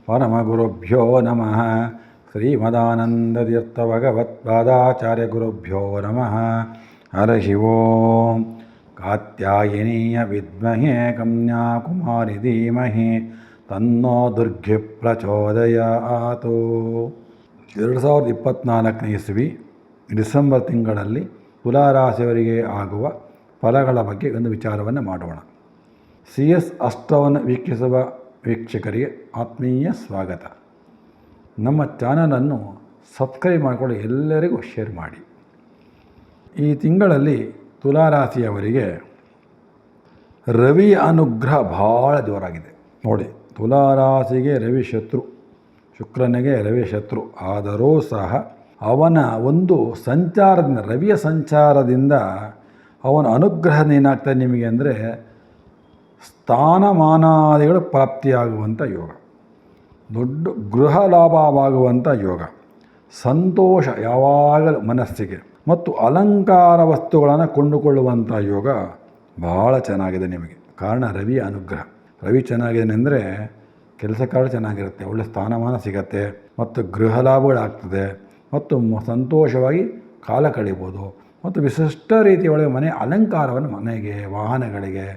ಪರಮಗುರುಭ್ಯೋ ನಮಃ. ಶ್ರೀಮದಾನಂದತೀರ್ಥಭಗವತ್ಪಾದಾಚಾರ್ಯಗುರುಭ್ಯೋ ನಮಃ. ಹರಃ ಓಂ. ಕಾತ್ಯಾಯನೀಯ ವಿದ್ಮಹೇ ಕನ್ಯಾಕುಮಾರಿ ಧೀಮಹಿ ತನ್ನೋ ದುರ್ಗೆ ಪ್ರಚೋದಯಾತು. 2024 ಇಸ್ವಿ ಡಿಸೆಂಬರ್ ತಿಂಗಳಲ್ಲಿ ತುಲಾರಾಶಿಯವರಿಗೆ ಆಗುವ ಫಲಗಳ ಬಗ್ಗೆ ಒಂದು ವಿಚಾರವನ್ನು ಮಾಡೋಣ. CS ಅಷ್ಟವನ್ನು ವೀಕ್ಷಿಸುವ ವೀಕ್ಷಕರಿಗೆ ಆತ್ಮೀಯ ಸ್ವಾಗತ. ನಮ್ಮ ಚಾನಲನ್ನು ಸಬ್ಸ್ಕ್ರೈಬ್ ಮಾಡಿಕೊಂಡು ಎಲ್ಲರಿಗೂ ಶೇರ್ ಮಾಡಿ. ಈ ತಿಂಗಳಲ್ಲಿ ತುಲಾರಾಶಿಯವರಿಗೆ ರವಿಯ ಅನುಗ್ರಹ ಭಾಳ ಜೋರಾಗಿದೆ ನೋಡಿ. ತುಲಾರಾಶಿಗೆ ರವಿ ಶತ್ರು, ಶುಕ್ರನಿಗೆ ರವಿ ಶತ್ರು. ಆದರೂ ಸಹ ಅವನ ಒಂದು ಸಂಚಾರದಿಂದ, ರವಿಯ ಸಂಚಾರದಿಂದ ಅವನ ಅನುಗ್ರಹ ಏನಾಗ್ತದೆ ನಿಮಗೆ ಅಂದರೆ ಸ್ಥಾನಮಾನಾದಿಗಳು ಪ್ರಾಪ್ತಿಯಾಗುವಂಥ ಯೋಗ, ದೊಡ್ಡ ಗೃಹ ಲಾಭವಾಗುವಂಥ ಯೋಗ, ಸಂತೋಷ ಯಾವಾಗಲೂ ಮನಸ್ಸಿಗೆ, ಮತ್ತು ಅಲಂಕಾರ ವಸ್ತುಗಳನ್ನು ಕೊಂಡುಕೊಳ್ಳುವಂಥ ಯೋಗ ಭಾಳ ಚೆನ್ನಾಗಿದೆ ನಿಮಗೆ. ಕಾರಣ ರವಿಯ ಅನುಗ್ರಹ. ರವಿ ಚೆನ್ನಾಗಿದೆ ಅಂದರೆ ಕೆಲಸ ಕಾರ್ಯ ಚೆನ್ನಾಗಿರುತ್ತೆ, ಒಳ್ಳೆಯ ಸ್ಥಾನಮಾನ ಸಿಗತ್ತೆ, ಮತ್ತು ಗೃಹ ಲಾಭಗಳಾಗ್ತದೆ, ಮತ್ತು ಸಂತೋಷವಾಗಿ ಕಾಲ ಕಳೀಬೋದು, ಮತ್ತು ವಿಶಿಷ್ಟ ರೀತಿಯ ಒಳಗೆ ಮನೆ ಅಲಂಕಾರವನ್ನು, ಮನೆಗೆ, ವಾಹನಗಳಿಗೆ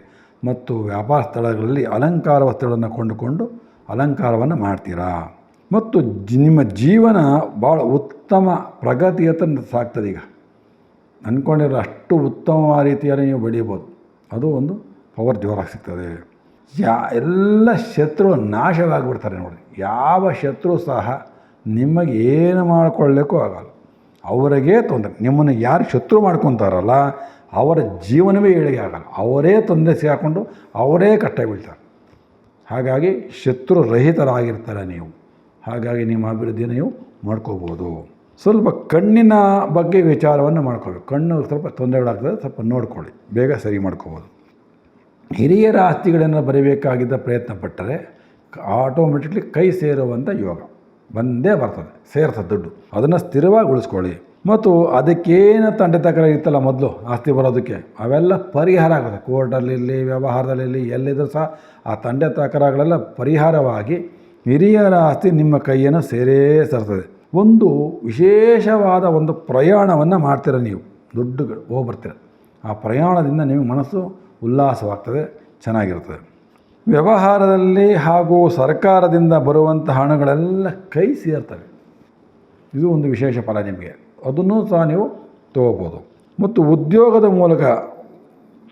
ಮತ್ತು ವ್ಯಾಪಾರ ಸ್ಥಳಗಳಲ್ಲಿ ಅಲಂಕಾರ ವಸ್ತುಗಳನ್ನು ಕೊಂಡುಕೊಂಡು ಅಲಂಕಾರವನ್ನು ಮಾಡ್ತೀರಾ. ಮತ್ತು ನಿಮ್ಮ ಜೀವನ ಭಾಳ ಉತ್ತಮ ಪ್ರಗತಿಯತ್ತ ಸಾಗ್ತದೆ. ಈಗ ಅಂದ್ಕೊಂಡಿರೋ ಅಷ್ಟು ಉತ್ತಮ ರೀತಿಯಲ್ಲಿ ನೀವು ಬೆಳೀಬೋದು. ಅದು ಒಂದು ಪವರ್ ಜೋರಾಗಿ ಸಿಗ್ತದೆ. ಎಲ್ಲ ಶತ್ರು ನಾಶವಾಗಿಬಿಡ್ತಾರೆ ನೋಡಿ. ಯಾವ ಶತ್ರು ಸಹ ನಿಮಗೆ ಏನು ಮಾಡಿಕೊಳ್ಳಿಕ್ಕೂ ಆಗಲ್ಲ, ಅವರಿಗೇ ತೊಂದರೆ. ನಿಮ್ಮನ್ನು ಯಾರು ಶತ್ರು ಮಾಡ್ಕೊತಾರಲ್ಲ ಅವರ ಜೀವನವೇ ಏಳಿಗೆ ಆಗಲ್ಲ, ಅವರೇ ತೊಂದರೆ ಸಿಗಾಕೊಂಡು ಅವರೇ ಕಷ್ಟ ಬೀಳ್ತಾರೆ. ಹಾಗಾಗಿ ಶತ್ರು ರಹಿತರಾಗಿರ್ತಾರೆ ನೀವು. ಹಾಗಾಗಿ ನಿಮ್ಮ ಅಭಿವೃದ್ಧಿನ ನೀವು ಮಾಡ್ಕೋಬೋದು. ಸ್ವಲ್ಪ ಕಣ್ಣಿನ ಬಗ್ಗೆ ವಿಚಾರವನ್ನು ಮಾಡ್ಕೋಬೇಕು. ಕಣ್ಣು ಸ್ವಲ್ಪ ತೊಂದರೆಗಳಾಗ್ತದೆ, ಸ್ವಲ್ಪ ನೋಡ್ಕೊಳ್ಳಿ, ಬೇಗ ಸರಿ ಮಾಡ್ಕೋಬೋದು. ಹಿರಿಯರ ಆಸ್ತಿಗಳನ್ನು ಬರೀಬೇಕಾಗಿದ್ದ ಪ್ರಯತ್ನ ಪಟ್ಟರೆ ಆಟೋಮೆಟಿಕ್ಲಿ ಕೈ ಸೇರುವಂಥ ಯೋಗ ಬಂದೇ ಬರ್ತದೆ, ಸೇರ್ತದೆ ದುಡ್ಡು. ಅದನ್ನು ಸ್ಥಿರವಾಗಿ ಉಳಿಸ್ಕೊಳ್ಳಿ. ಮತ್ತು ಅದಕ್ಕೇನು ತಂದೆ ತಕರಾರು ಇತ್ತಲ್ಲ ಮೊದಲು ಆಸ್ತಿ ಬರೋದಕ್ಕೆ, ಅವೆಲ್ಲ ಪರಿಹಾರ ಆಗುತ್ತೆ. ಕೋರ್ಟಲ್ಲಿರಲಿ, ವ್ಯವಹಾರದಲ್ಲಿರಲಿ, ಎಲ್ಲಿದ್ದರೂ ಸಹ ಆ ತಂದೆ ತಕರಾರುಗಳೆಲ್ಲ ಪರಿಹಾರವಾಗಿ ಹಿರಿಯರ ಆಸ್ತಿ ನಿಮ್ಮ ಕೈಯನ್ನು ಸೇರ್ತದೆ. ಒಂದು ವಿಶೇಷವಾದ ಒಂದು ಪ್ರಯಾಣವನ್ನು ಮಾಡ್ತೀರ ನೀವು, ದುಡ್ಡುಗಳು ಹೋಗ್ಬರ್ತೀರ. ಆ ಪ್ರಯಾಣದಿಂದ ನಿಮಗೆ ಮನಸ್ಸು ಉಲ್ಲಾಸವಾಗ್ತದೆ, ಚೆನ್ನಾಗಿರ್ತದೆ. ವ್ಯವಹಾರದಲ್ಲಿ ಹಾಗೂ ಸರ್ಕಾರದಿಂದ ಬರುವಂಥ ಹಣಗಳೆಲ್ಲ ಕೈ ಸೇರ್ತವೆ. ಇದು ಒಂದು ವಿಶೇಷ ಫಲ ನಿಮಗೆ, ಅದನ್ನು ಸಹ ನೀವು ತೊಗೋಬೋದು. ಮತ್ತು ಉದ್ಯೋಗದ ಮೂಲಕ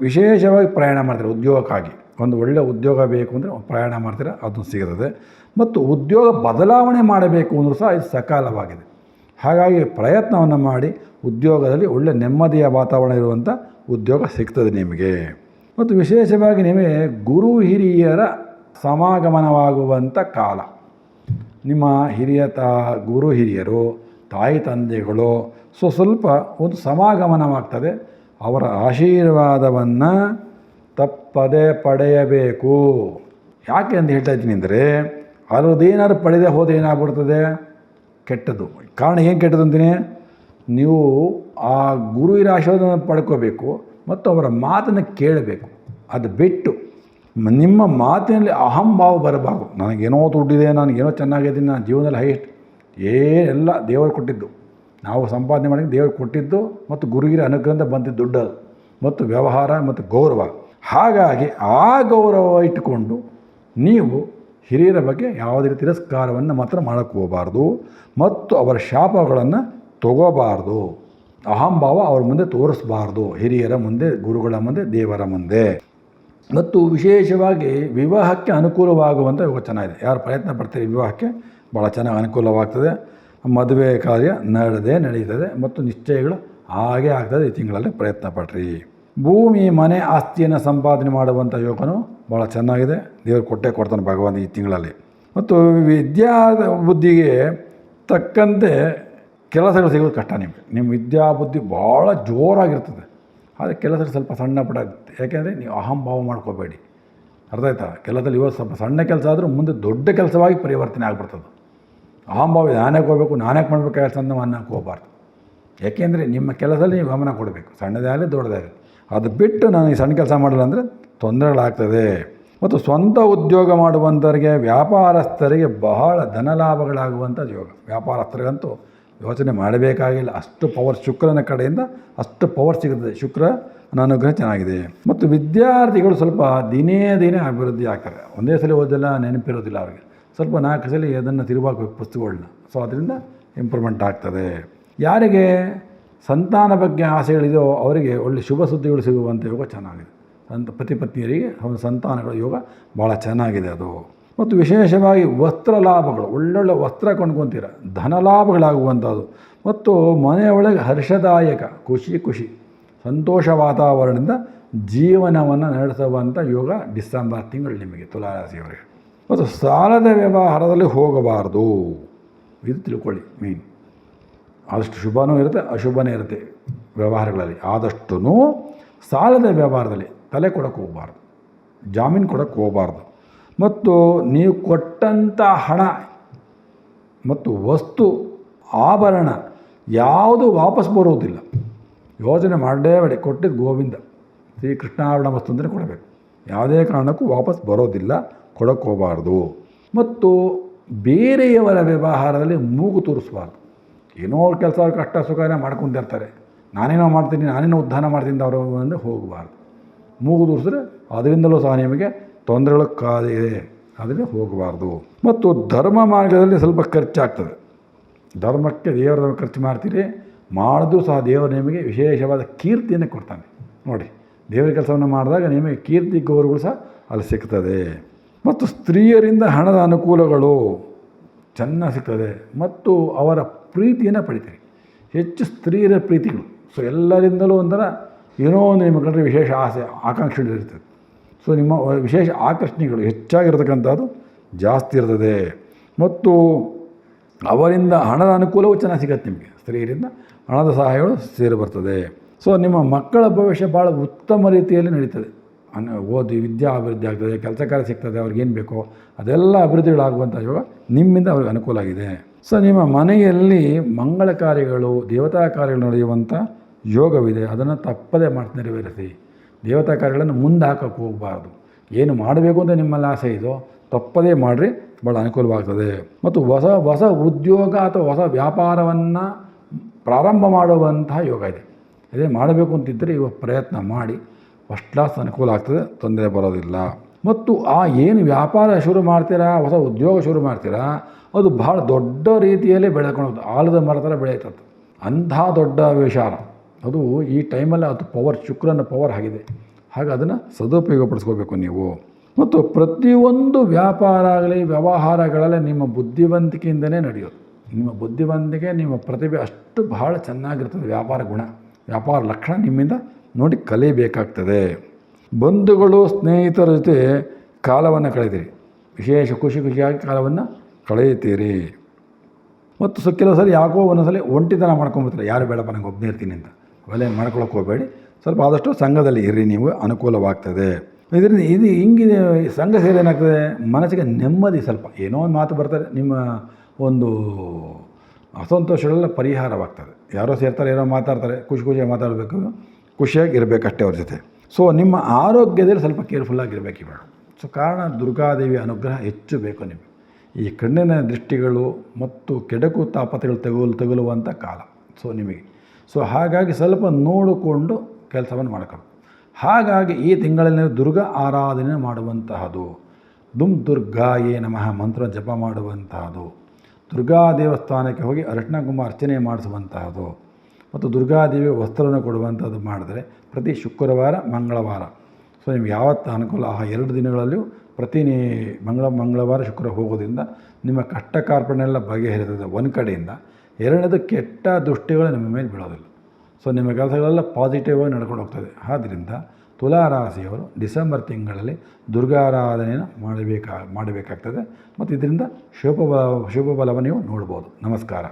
ವಿಶೇಷವಾಗಿ ಪ್ರಯಾಣ ಮಾಡ್ತೀರ. ಉದ್ಯೋಗಕ್ಕಾಗಿ ಒಂದು ಒಳ್ಳೆಯ ಉದ್ಯೋಗ ಬೇಕು ಅಂದರೆ ಪ್ರಯಾಣ ಮಾಡ್ತೀರ, ಅದು ಸಿಗುತ್ತದೆ. ಮತ್ತು ಉದ್ಯೋಗ ಬದಲಾವಣೆ ಮಾಡಬೇಕು ಅಂದರೂ ಸಹ ಇದು ಸಕಾಲವಾಗಿದೆ. ಹಾಗಾಗಿ ಪ್ರಯತ್ನವನ್ನು ಮಾಡಿ ಉದ್ಯೋಗದಲ್ಲಿ ಒಳ್ಳೆಯ ನೆಮ್ಮದಿಯ ವಾತಾವರಣ ಇರುವಂಥ ಉದ್ಯೋಗ ಸಿಗ್ತದೆ ನಿಮಗೆ. ಮತ್ತು ವಿಶೇಷವಾಗಿ ನಿಮಗೆ ಗುರು ಹಿರಿಯರ ಸಮಾಗಮನವಾಗುವಂಥ ಕಾಲ. ನಿಮ್ಮ ಗುರು ಹಿರಿಯರು, ತಾಯಿ ತಂದೆಗಳು ಸ್ವಲ್ಪ ಒಂದು ಸಮಾಗಮನವಾಗ್ತದೆ. ಅವರ ಆಶೀರ್ವಾದವನ್ನು ತಪ್ಪದೇ ಪಡೆಯಬೇಕು. ಯಾಕೆ ಅಂತ ಹೇಳ್ತಾ ಇದ್ದೀನಿ ಅಂದರೆ ಅದರದ್ದೇನಾದ್ರು ಪಡೆದೇ ಹೋದರೆ ಏನಾಗ್ಬಿಡ್ತದೆ, ಕೆಟ್ಟದ್ದು. ಕಾರಣ ಏನು ಕೆಟ್ಟದ್ದು ಅಂತೀನಿ, ನೀವು ಆ ಗುರು ಹಿರಿಯರ ಆಶೀರ್ವಾದ ಪಡ್ಕೋಬೇಕು ಮತ್ತು ಅವರ ಮಾತನ್ನು ಕೇಳಬೇಕು. ಅದು ಬಿಟ್ಟು ನಿಮ್ಮ ಮಾತಿನಲ್ಲಿ ಅಹಂಭಾವ ಬರಬಾರ್ದು. ನನಗೇನೋ ದುಡ್ಡಿದೆ, ನನಗೇನೋ ಚೆನ್ನಾಗಿದ್ದೀನಿ, ನಾನು ಜೀವನದಲ್ಲಿ ಹೈಯೆಸ್ಟ್ ಏನೆಲ್ಲ ದೇವರು ಕೊಟ್ಟಿದ್ದು, ನಾವು ಸಂಪಾದನೆ ಮಾಡಿ ದೇವರು ಕೊಟ್ಟಿದ್ದು, ಮತ್ತು ಗುರುಗಿರಿ ಅನುಗ್ರಹದಿಂದ ಬಂದಿದ್ದು ದುಡ್ಡು ಮತ್ತು ವ್ಯವಹಾರ ಮತ್ತು ಗೌರವ. ಹಾಗಾಗಿ ಆ ಗೌರವ ಇಟ್ಟುಕೊಂಡು ನೀವು ಹಿರಿಯರ ಬಗ್ಗೆ ಯಾವುದೇ ರೀತಿ ತಿರಸ್ಕಾರವನ್ನು ಮಾತ್ರ ಮಾಡೋಕ್ಕೆ ಹೋಗಬಾರ್ದು, ಮತ್ತು ಅವರ ಶಾಪಗಳನ್ನು ತಗೋಬಾರ್ದು. ಅಹಂಭಾವ ಅವ್ರ ಮುಂದೆ ತೋರಿಸಬಾರ್ದು, ಹಿರಿಯರ ಮುಂದೆ, ಗುರುಗಳ ಮುಂದೆ, ದೇವರ ಮುಂದೆ. ಮತ್ತು ವಿಶೇಷವಾಗಿ ವಿವಾಹಕ್ಕೆ ಅನುಕೂಲವಾಗುವಂಥ ಯೋಗ ಚೆನ್ನಾಗಿದೆ. ಯಾರು ಪ್ರಯತ್ನ ಪಡ್ತೀರಿ ವಿವಾಹಕ್ಕೆ ಭಾಳ ಚೆನ್ನಾಗಿ ಅನುಕೂಲವಾಗ್ತದೆ. ಮದುವೆ ಕಾರ್ಯ ನಡೀತದೆ ಮತ್ತು ನಿಶ್ಚಯಗಳು ಹಾಗೆ ಆಗ್ತದೆ. ಈ ತಿಂಗಳಲ್ಲಿ ಪ್ರಯತ್ನ ಪಡ್ರಿ. ಭೂಮಿ, ಮನೆ, ಆಸ್ತಿಯನ್ನು ಸಂಪಾದನೆ ಮಾಡುವಂಥ ಯೋಗನೂ ಭಾಳ ಚೆನ್ನಾಗಿದೆ. ದೇವರು ಕೊಡ್ತಾನೆ ಭಗವಂತ ಈ ತಿಂಗಳಲ್ಲಿ. ಮತ್ತು ವಿದ್ಯಾ ಬುದ್ಧಿಗೆ ತಕ್ಕಂತೆ ಕೆಲಸಗಳು ಸಿಗೋದು ಕಷ್ಟ ನಿಮಗೆ. ನಿಮ್ಮ ವಿದ್ಯಾಬುದ್ಧಿ ಭಾಳ ಜೋರಾಗಿರ್ತದೆ, ಆದರೆ ಕೆಲಸಗಳು ಸ್ವಲ್ಪ ಸಣ್ಣ ಪುಟ್ಟ ಆಗುತ್ತೆ. ಯಾಕೆಂದರೆ ನೀವು ಅಹಂಭಾವ ಮಾಡ್ಕೋಬೇಡಿ, ಅರ್ಥ ಆಯ್ತಾ. ಕೆಲಸದಲ್ಲಿ ಇವತ್ತು ಸ್ವಲ್ಪ ಸಣ್ಣ ಕೆಲಸ ಆದರೂ ಮುಂದೆ ದೊಡ್ಡ ಕೆಲಸವಾಗಿ ಪರಿವರ್ತನೆ ಆಗಿಬಿಡ್ತದೆ. ಅಹಂಭಾವ ನಾನೇ ಹೋಗಬೇಕು, ನಾನೇ ಮಾಡಬೇಕು ಕೆಲಸ ಅಂತ ಅನ್ನಕ್ಕೆ ಹೋಗಬಾರ್ದು. ಯಾಕೆಂದರೆ ನಿಮ್ಮ ಕೆಲಸದಲ್ಲಿ ನೀವು ಗಮನ ಕೊಡಬೇಕು, ಸಣ್ಣದೇ ಆಗಲಿ ದೊಡ್ಡದೇ ಆಗಲಿ. ಅದು ಬಿಟ್ಟು ನಾನು ಈ ಸಣ್ಣ ಕೆಲಸ ಮಾಡಲ್ಲ ಅಂದರೆ ತೊಂದರೆಗಳಾಗ್ತದೆ. ಮತ್ತು ಸ್ವಂತ ಉದ್ಯೋಗ ಮಾಡುವಂಥವರಿಗೆ, ವ್ಯಾಪಾರಸ್ಥರಿಗೆ ಬಹಳ ಧನಲಾಭಗಳಾಗುವಂಥದ್ದು ಯೋಗ. ವ್ಯಾಪಾರಸ್ಥರಿಗಂತೂ ಯೋಚನೆ ಮಾಡಬೇಕಾಗಿಲ್ಲ, ಅಷ್ಟು ಪವರ್ ಶುಕ್ರನ ಕಡೆಯಿಂದ ಅಷ್ಟು ಪವರ್ ಸಿಗುತ್ತದೆ. ಶುಕ್ರನ ಅನುಗ್ರಹ ಚೆನ್ನಾಗಿದೆ. ಮತ್ತು ವಿದ್ಯಾರ್ಥಿಗಳು ಸ್ವಲ್ಪ ದಿನೇ ಅಭಿವೃದ್ಧಿ ಆಗ್ತಾರೆ. ಒಂದೇ ಸಲ ಓದೆಲ್ಲ ನೆನಪಿರೋದಿಲ್ಲ ಅವರಿಗೆ, ಸ್ವಲ್ಪ 4 ಸಲ ಅದನ್ನು ತಿರುವಾಗಬೇಕು ಪುಸ್ತಕಗಳನ್ನ. ಸೊ ಅದರಿಂದ ಇಂಪ್ರೂವ್ಮೆಂಟ್ ಆಗ್ತದೆ. ಯಾರಿಗೆ ಸಂತಾನ ಬಗ್ಗೆ ಆಸೆಗಳಿದೆಯೋ ಅವರಿಗೆ ಒಳ್ಳೆ ಶುಭ ಸುದ್ದಿಗಳು ಸಿಗುವಂಥ ಯೋಗ ಚೆನ್ನಾಗಿದೆ. ಪತಿ ಪತ್ನಿಯರಿಗೆ ಅವರ ಸಂತಾನಗಳ ಯೋಗ ಭಾಳ ಚೆನ್ನಾಗಿದೆ ಅದು. ಮತ್ತು ವಿಶೇಷವಾಗಿ ವಸ್ತ್ರ ಲಾಭಗಳು, ಒಳ್ಳೊಳ್ಳೆ ವಸ್ತ್ರ ಕೊಂಡ್ಕೊತೀರ, ಧನ ಲಾಭಗಳಾಗುವಂಥದ್ದು. ಮತ್ತು ಮನೆಯೊಳಗೆ ಹರ್ಷದಾಯಕ ಖುಷಿ ಸಂತೋಷ ವಾತಾವರಣದಿಂದ ಜೀವನವನ್ನು ನಡೆಸುವಂಥ ಯೋಗ ಡಿಸೆಂಬರ್ ತಿಂಗಳು ನಿಮಗೆ ತುಲಾರಾಶಿಯವರಿಗೆ. ಮತ್ತು ಸಾಲದ ವ್ಯವಹಾರದಲ್ಲಿ ಹೋಗಬಾರ್ದು, ಇದು ತಿಳ್ಕೊಳ್ಳಿ ಮೇನ್. ಆದಷ್ಟು ಶುಭನೂ ಇರುತ್ತೆ, ಅಶುಭನೇ ಇರುತ್ತೆ ವ್ಯವಹಾರಗಳಲ್ಲಿ. ಆದಷ್ಟು ಸಾಲದ ವ್ಯವಹಾರದಲ್ಲಿ ತಲೆ ಕೊಡೋಕ್ಕೆ ಹೋಗಬಾರ್ದು, ಜಾಮೀನು ಕೊಡೋಕ್ಕೆ ಹೋಗಬಾರ್ದು. ಮತ್ತು ನೀವು ಕೊಟ್ಟಂಥ ಹಣ ಮತ್ತು ವಸ್ತು ಆಭರಣ ಯಾವುದು ವಾಪಸ್ ಬರೋದಿಲ್ಲ. ಯೋಚನೆ ಮಾಡಲೇಬೇಡಿ, ಕೊಟ್ಟಿದ್ದು ಗೋವಿಂದ ಶ್ರೀಕೃಷ್ಣಾಭರಣ ವಸ್ತು ಅಂತಲೇ ಕೊಡಬೇಕು. ಯಾವುದೇ ಕಾರಣಕ್ಕೂ ವಾಪಸ್ ಬರೋದಿಲ್ಲ, ಕೊಡೋಕ್ಕೆ ಹೋಗಬಾರ್ದು. ಮತ್ತು ಬೇರೆಯವರ ವ್ಯವಹಾರದಲ್ಲಿ ಮೂಗು ತೋರಿಸಬಾರ್ದು. ಏನೋ ಅವ್ರ ಕೆಲಸ ಅವ್ರ ಕಷ್ಟ ಸುಖನೇ ಮಾಡ್ಕೊಂಡಿರ್ತಾರೆ, ನಾನೇನೋ ಮಾಡ್ತೀನಿ, ನಾನೇನೋ ಉದ್ಧಾರ ಮಾಡ್ತೀನಿ ಅವರು ಅಂದರೆ ಹೋಗಬಾರ್ದು. ಮೂಗು ತೋರಿಸಿದ್ರೆ ಅದರಿಂದಲೂ ಸಹ ನಿಮಗೆ ತೊಂದರೆಗಳು ಕಾದಿದೆ, ಅದರಿಂದ ಹೋಗಬಾರ್ದು. ಮತ್ತು ಧರ್ಮ ಮಾರ್ಗದಲ್ಲಿ ಸ್ವಲ್ಪ ಖರ್ಚಾಗ್ತದೆ. ಧರ್ಮಕ್ಕೆ ದೇವರ ಖರ್ಚು ಮಾಡ್ತೀರಿ, ಮಾಡಿದ್ರೂ ಸಹ ದೇವರು ನಿಮಗೆ ವಿಶೇಷವಾದ ಕೀರ್ತಿಯನ್ನು ಕೊಡ್ತಾನೆ. ನೋಡಿ, ದೇವರ ಕೆಲಸವನ್ನು ಮಾಡಿದಾಗ ನಿಮಗೆ ಕೀರ್ತಿ ಗೌರವಗಳು ಸಹ ಅಲ್ಲಿ ಸಿಗ್ತದೆ. ಮತ್ತು ಸ್ತ್ರೀಯರಿಂದ ಹಣದ ಅನುಕೂಲಗಳು ಚೆನ್ನಾಗಿ ಸಿಗ್ತದೆ. ಮತ್ತು ಅವರ ಪ್ರೀತಿಯನ್ನು ಪಡಿತೀರಿ, ಹೆಚ್ಚು ಸ್ತ್ರೀಯರ ಪ್ರೀತಿಗಳು. ಸೊ ಎಲ್ಲರಿಂದಲೂ ಒಂಥರ ಏನೋ ಒಂದು ನಿಮ್ಮ ಕಂಡ್ರೆ ವಿಶೇಷ ಆಸೆ ಆಕಾಂಕ್ಷೆಗಳು ಇರ್ತದೆ. ಸೊ ನಿಮ್ಮ ವಿಶೇಷ ಆಕರ್ಷಣೆಗಳು ಹೆಚ್ಚಾಗಿರ್ತಕ್ಕಂಥದ್ದು ಜಾಸ್ತಿ ಇರ್ತದೆ. ಮತ್ತು ಅವರಿಂದ ಹಣದ ಅನುಕೂಲವೂ ಚೆನ್ನಾಗಿ ಸಿಗುತ್ತೆ ನಿಮಗೆ. ಸ್ತ್ರೀಯರಿಂದ ಹಣದ ಸಹಾಯಗಳು ಸೇರಿ ಬರ್ತದೆ. ಸೊ ನಿಮ್ಮ ಮಕ್ಕಳ ಭವಿಷ್ಯ ಭಾಳ ಉತ್ತಮ ರೀತಿಯಲ್ಲಿ ನಡೀತದೆ. ಓದಿ ವಿದ್ಯಾ ಅಭಿವೃದ್ಧಿ ಆಗ್ತದೆ, ಕೆಲಸ ಕಾರ್ಯ ಸಿಗ್ತದೆ, ಅವ್ರಿಗೇನು ಬೇಕೋ ಅದೆಲ್ಲ ಅಭಿವೃದ್ಧಿಗಳಾಗುವಂಥ ಯೋಗ ನಿಮ್ಮಿಂದ ಅವ್ರಿಗೆ ಅನುಕೂಲ ಆಗಿದೆ. ಸೊ ನಿಮ್ಮ ಮನೆಯಲ್ಲಿ ಮಂಗಳ ಕಾರ್ಯಗಳು, ದೇವತಾ ಕಾರ್ಯಗಳು ನಡೆಯುವಂಥ ಯೋಗವಿದೆ. ಅದನ್ನು ತಪ್ಪದೇ ನೆರವೇರಿಸಿ. ದೇವತಾ ಕಾರ್ಯಗಳನ್ನು ಮುಂದೆ ಹಾಕೋಕ್ಕೆ ಹೋಗಬಾರ್ದು. ಏನು ಮಾಡಬೇಕು ಅಂತ ನಿಮ್ಮಲ್ಲಿ ಆಸೆ ಇದೋ ತಪ್ಪದೇ ಮಾಡಿರಿ, ಭಾಳ ಅನುಕೂಲವಾಗ್ತದೆ. ಮತ್ತು ಹೊಸ ಉದ್ಯೋಗ ಅಥವಾ ಹೊಸ ವ್ಯಾಪಾರವನ್ನು ಪ್ರಾರಂಭ ಮಾಡುವಂತಹ ಯೋಗ ಇದೆ. ಅದೇ ಮಾಡಬೇಕು ಅಂತಿದ್ದರೆ ಇವಾಗ ಪ್ರಯತ್ನ ಮಾಡಿ, ಫಸ್ಟ್ ಕ್ಲಾಸ್ ಅನುಕೂಲ ಆಗ್ತದೆ, ತೊಂದರೆ ಬರೋದಿಲ್ಲ. ಮತ್ತು ಏನು ವ್ಯಾಪಾರ ಶುರು ಮಾಡ್ತೀರಾ, ಹೊಸ ಉದ್ಯೋಗ ಶುರು ಮಾಡ್ತೀರಾ, ಅದು ಭಾಳ ದೊಡ್ಡ ರೀತಿಯಲ್ಲಿ ಬೆಳ್ಕೊಂಡು ಹೋಗ್ತದೆ. ಆಲದ ಮರ ಥರ ಬೆಳೆಯುತ್ತದೆ. ಅಂಥ ದೊಡ್ಡ ವಿಚಾರ ಅದು ಈ ಟೈಮಲ್ಲಿ ಅದು ಪವರ್, ಶುಕ್ರನ ಪವರ್ ಆಗಿದೆ. ಹಾಗೆ ಅದನ್ನು ಸದುಪಯೋಗಪಡಿಸ್ಕೋಬೇಕು ನೀವು. ಮತ್ತು ಪ್ರತಿಯೊಂದು ವ್ಯಾಪಾರ ಆಗಲಿ ವ್ಯವಹಾರಗಳಲ್ಲಿ ನಿಮ್ಮ ಬುದ್ಧಿವಂತಿಕೆಯಿಂದಲೇ ನಡೆಯೋದು. ನಿಮ್ಮ ಬುದ್ಧಿವಂತಿಕೆ, ನಿಮ್ಮ ಪ್ರತಿಭೆ ಅಷ್ಟು ಬಹಳ ಚೆನ್ನಾಗಿರ್ತದೆ. ವ್ಯಾಪಾರ ಗುಣ, ವ್ಯಾಪಾರ ಲಕ್ಷಣ ನಿಮ್ಮಿಂದ ನೋಡಿ ಕಲಿಬೇಕಾಗ್ತದೆ. ಬಂಧುಗಳು ಸ್ನೇಹಿತರ ಜೊತೆ ಕಾಲವನ್ನು ಕಳೆದಿರಿ, ವಿಶೇಷ ಖುಷಿಯಾಗಿ ಕಾಲವನ್ನು ಕಳೆಯುತ್ತೀರಿ. ಮತ್ತು ಕೆಲವು ಸಲ ಯಾಕೋ ಒಂದೊಂದ್ಸಲ ಒಂಟಿತನ ಮಾಡ್ಕೊಂಡ್ಬಿಡ್ತಾರೆ, ಯಾರು ಬೇಡಪ್ಪ ನನಗೆ ಒಬ್ಬನೇ ಇರ್ತೀನಿ ಅಂತ. ಅವೆಲ್ಲ ಮಾಡ್ಕೊಳಕ್ಕೆ ಹೋಗಬೇಡಿ, ಸ್ವಲ್ಪ ಆದಷ್ಟು ಸಂಘದಲ್ಲಿ ಇರ್ರಿ, ನೀವು ಅನುಕೂಲವಾಗ್ತದೆ. ಇದರಿಂದ ಹಿಂಗಿದೆ ಸಂಘ ಸೇರಿ ಏನಾಗ್ತದೆ, ಮನಸ್ಸಿಗೆ ನೆಮ್ಮದಿ. ಸ್ವಲ್ಪ ಏನೋ ಒಂದು ಮಾತು ಬರ್ತಾರೆ, ನಿಮ್ಮ ಒಂದು ಅಸಂತೋಷಗಳೆಲ್ಲ ಪರಿಹಾರವಾಗ್ತದೆ. ಯಾರೋ ಸೇರ್ತಾರೆ, ಏನೋ ಮಾತಾಡ್ತಾರೆ, ಖುಷಿಯಾಗಿ ಮಾತಾಡಬೇಕು, ಖುಷಿಯಾಗಿ ಇರಬೇಕಷ್ಟೇ ಅವ್ರ ಜೊತೆ. ಸೊ ನಿಮ್ಮ ಆರೋಗ್ಯದಲ್ಲಿ ಸ್ವಲ್ಪ ಕೇರ್ಫುಲ್ಲಾಗಿರಬೇಕು ಇವಾಗ. ಸೊ ಕಾರಣ ದುರ್ಗಾದೇವಿಯ ಅನುಗ್ರಹ ಹೆಚ್ಚು ಬೇಕು ನಿಮಗೆ. ಈ ಕಣ್ಣಿನ ದೃಷ್ಟಿಗಳು ಮತ್ತು ಕೆಡಕು ತಾಪತ್ರೆಗಳು ತಗುಲುವಂಥ ಕಾಲ ಸೊ ನಿಮಗೆ. ಸೊ ಹಾಗಾಗಿ ಸ್ವಲ್ಪ ನೋಡಿಕೊಂಡು ಕೆಲಸವನ್ನು ಮಾಡ್ಕೊಂಡು, ಹಾಗಾಗಿ ಈ ತಿಂಗಳಲ್ಲಿ ದುರ್ಗಾ ಆರಾಧನೆ ಮಾಡುವಂತಹದ್ದು, ದುರ್ಗಾಯೇ ನಮಃ ಮಂತ್ರ ಜಪ ಮಾಡುವಂತಹದ್ದು, ದುರ್ಗಾ ದೇವಸ್ಥಾನಕ್ಕೆ ಹೋಗಿ ಅರಿಶಿಣ ಕುಂಕುಮ ಅರ್ಚನೆ ಮಾಡಿಸುವಂತಹದ್ದು, ಮತ್ತು ದುರ್ಗಾದೇವಿ ವಸ್ತ್ರವನ್ನು ಕೊಡುವಂಥದ್ದು ಮಾಡಿದ್ರೆ ಪ್ರತಿ ಶುಕ್ರವಾರ ಮಂಗಳವಾರ. ಸೊ ನಿಮ್ಗೆ ಯಾವತ್ತು ಅನುಕೂಲ ಆ 2 ದಿನಗಳಲ್ಲಿಯೂ ಪ್ರತಿ ಮಂಗಳವಾರ ಶುಕ್ರ ಹೋಗೋದ್ರಿಂದ ನಿಮ್ಮ ಕಷ್ಟ ಕಾರ್ಪಣ್ಯೆಲ್ಲ ಬಗೆಹರಿತದೆ ಒಂದು ಕಡೆಯಿಂದ. ಎರಡನೇದು ಕೆಟ್ಟ ದೃಷ್ಟಿಗಳು ನಿಮ್ಮ ಮೇಲೆ ಬೀಳೋದಿಲ್ಲ. ಸೊ ನಿಮ್ಮ ಕೆಲಸಗಳೆಲ್ಲ ಪಾಸಿಟಿವ್ ಆಗಿ ನಡ್ಕೊಂಡು ಹೋಗ್ತದೆ. ಆದ್ದರಿಂದ ತುಲಾರಾಶಿಯವರು ಡಿಸೆಂಬರ್ ತಿಂಗಳಲ್ಲಿ ದುರ್ಗಾರಾಧನೆಯನ್ನು ಮಾಡಬೇಕಾಗ್ತದೆ. ಮತ್ತು ಇದರಿಂದ ಶುಭ ಫಲವನ್ನು ನೀವು ನೋಡ್ಬೋದು. ನಮಸ್ಕಾರ.